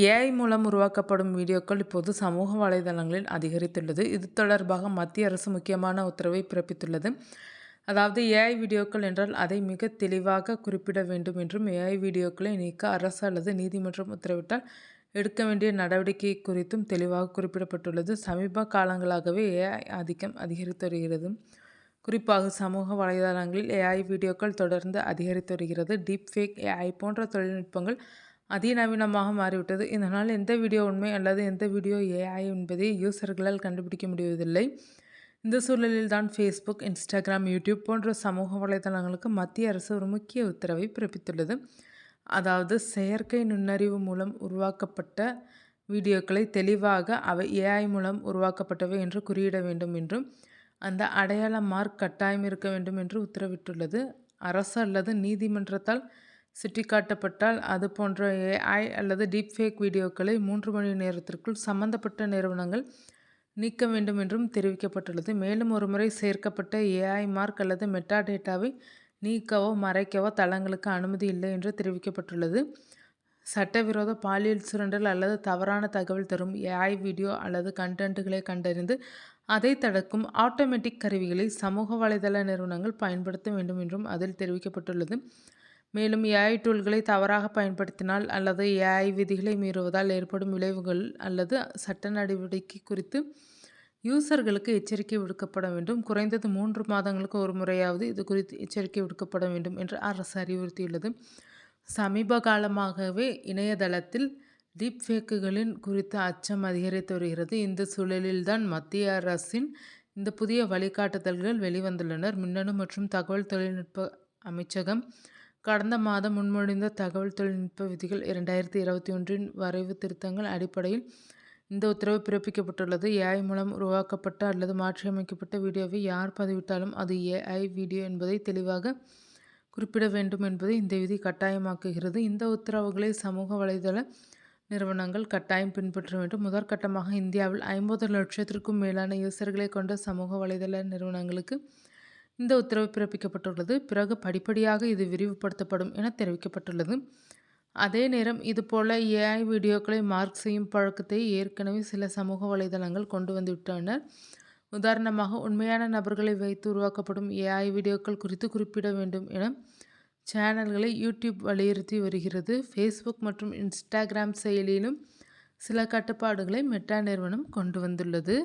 AI மூலம் உருவாக்கப்படும் வீடியோக்கள் இப்போது சமூக வலைதளங்களில் அதிகரித்துள்ளது. இது தொடர்பாக மத்திய அரசு முக்கியமான உத்தரவை பிறப்பித்துள்ளது. அதாவது ஏஐ வீடியோக்கள் என்றால் அதை மிக தெளிவாக குறிப்பிட வேண்டும் என்றும், ஏஐ வீடியோக்களை நீக்க அரசு அல்லது நீதிமன்றம் உத்தரவிட்டால் எடுக்க வேண்டிய நடவடிக்கை குறித்தும் தெளிவாக குறிப்பிடப்பட்டுள்ளது. சமீப காலங்களாகவே ஏஐ ஆதிக்கம் அதிகரித்து வருகிறது. குறிப்பாக சமூக வலைதளங்களில் ஏஐ வீடியோக்கள் தொடர்ந்து அதிகரித்து வருகிறது. டீப் ஃபேக், ஏஐ போன்ற தொழில்நுட்பங்கள் அதிநவீனமாக மாறிவிட்டது. இதனால் எந்த வீடியோ உண்மை அல்லது எந்த வீடியோ ஏஐ என்பதை யூசர்களால் கண்டுபிடிக்க முடிவதில்லை. இந்த சூழலில் தான் ஃபேஸ்புக், இன்ஸ்டாகிராம், யூடியூப் போன்ற சமூக வலைதளங்களுக்கு மத்திய அரசு ஒரு முக்கிய உத்தரவை பிறப்பித்துள்ளது. அதாவது செயற்கை நுண்ணறிவு மூலம் உருவாக்கப்பட்ட வீடியோக்களை தெளிவாக அவை ஏஐ மூலம் உருவாக்கப்பட்டவை என்று குறியிட வேண்டும் என்றும், அந்த அடையாள மார்க் கட்டாயம் இருக்க வேண்டும் என்று உத்தரவிட்டுள்ளது. அரசு அல்லது நீதிமன்றத்தால் சுட்டிக்காட்டப்பட்டால் அது போன்ற ஏஐ அல்லது டீப்ஃபேக் வீடியோக்களை 3 மணி நேரத்திற்குள் சம்பந்தப்பட்ட நிறுவனங்கள் நீக்க வேண்டும் என்றும் தெரிவிக்கப்பட்டுள்ளது. மேலும் ஒருமுறை சேர்க்கப்பட்ட ஏஐ மார்க் அல்லது மெட்டா டேட்டாவை நீக்கவோ மறைக்கவோ தளங்களுக்கு அனுமதி இல்லை என்று தெரிவிக்கப்பட்டுள்ளது. சட்டவிரோத பாலியல் சுரண்டல் அல்லது தவறான தகவல் தரும் ஏஐ வீடியோ அல்லது கண்டென்ட்டுகளை கண்டறிந்து அதை தடுக்கும் ஆட்டோமேட்டிக் கருவிகளை சமூக வலைதள நிறுவனங்கள் பயன்படுத்த வேண்டும் என்றும் அதில் தெரிவிக்கப்பட்டுள்ளது. மேலும் ஏஐ டூல்களை தவறாக பயன்படுத்தினால் அல்லது ஏஐ விதிகளை மீறுவதால் ஏற்படும் விளைவுகள் அல்லது சட்ட நடவடிக்கை குறித்து யூசர்களுக்கு எச்சரிக்கை விடுக்கப்பட வேண்டும். குறைந்தது 3 மாதங்களுக்கு ஒரு முறையாவது இது குறித்து எச்சரிக்கை விடுக்கப்பட வேண்டும் என்று அரசு அறிவுறுத்தியுள்ளது. சமீப காலமாகவே இணையதளத்தில் டீப்ஃபேக்குகளின் குறித்த அச்சம் அதிகரித்து வருகிறது. இந்த சூழலில்தான் மத்திய அரசின் இந்த புதிய வழிகாட்டுதல்கள் வெளிவந்துள்ளன. மின்னணு மற்றும் தகவல் தொழில்நுட்ப அமைச்சகம் கடந்த மாதம் முன்மொழிந்த தகவல் தொழில்நுட்ப விதிகள் 2021 வரைவு திருத்தங்கள் அடிப்படையில் இந்த உத்தரவு பிறப்பிக்கப்பட்டுள்ளது. ஏஐ மூலம் உருவாக்கப்பட்ட அல்லது மாற்றியமைக்கப்பட்ட வீடியோவை யார் பதிவிட்டாலும் அது ஏஐ வீடியோ என்பதை தெளிவாக குறிப்பிட வேண்டும் என்பதை இந்த விதி கட்டாயமாக்குகிறது. இந்த உத்தரவுகளை சமூக வலைதள நிறுவனங்கள் கட்டாயம் பின்பற்ற வேண்டும். முதற்கட்டமாக இந்தியாவில் 50 லட்சத்திற்கும் மேலான யூசர்களை கொண்ட சமூக வலைதள நிறுவனங்களுக்கு இந்த உத்தரவு பிறப்பிக்கப்பட்டுள்ளது. பிறகு படிப்படியாக இது விரிவுபடுத்தப்படும் என தெரிவிக்கப்பட்டுள்ளது. அதே நேரம் இதுபோல ஏஐ வீடியோக்களை மார்க் செய்யும் பழக்கத்தை ஏற்கனவே சில சமூக வலைதளங்கள் கொண்டு வந்துவிட்டனர். உதாரணமாக, உண்மையான நபர்களை வைத்து உருவாக்கப்படும் ஏஐ வீடியோக்கள் குறித்து குறிப்பிட வேண்டும் என சேனல்களை யூடியூப் வலியுறுத்தி வருகிறது. ஃபேஸ்புக் மற்றும் இன்ஸ்டாகிராம் செயலியிலும் சில கட்டுப்பாடுகளை மெட்டா நிறுவனம் கொண்டு வந்துள்ளது.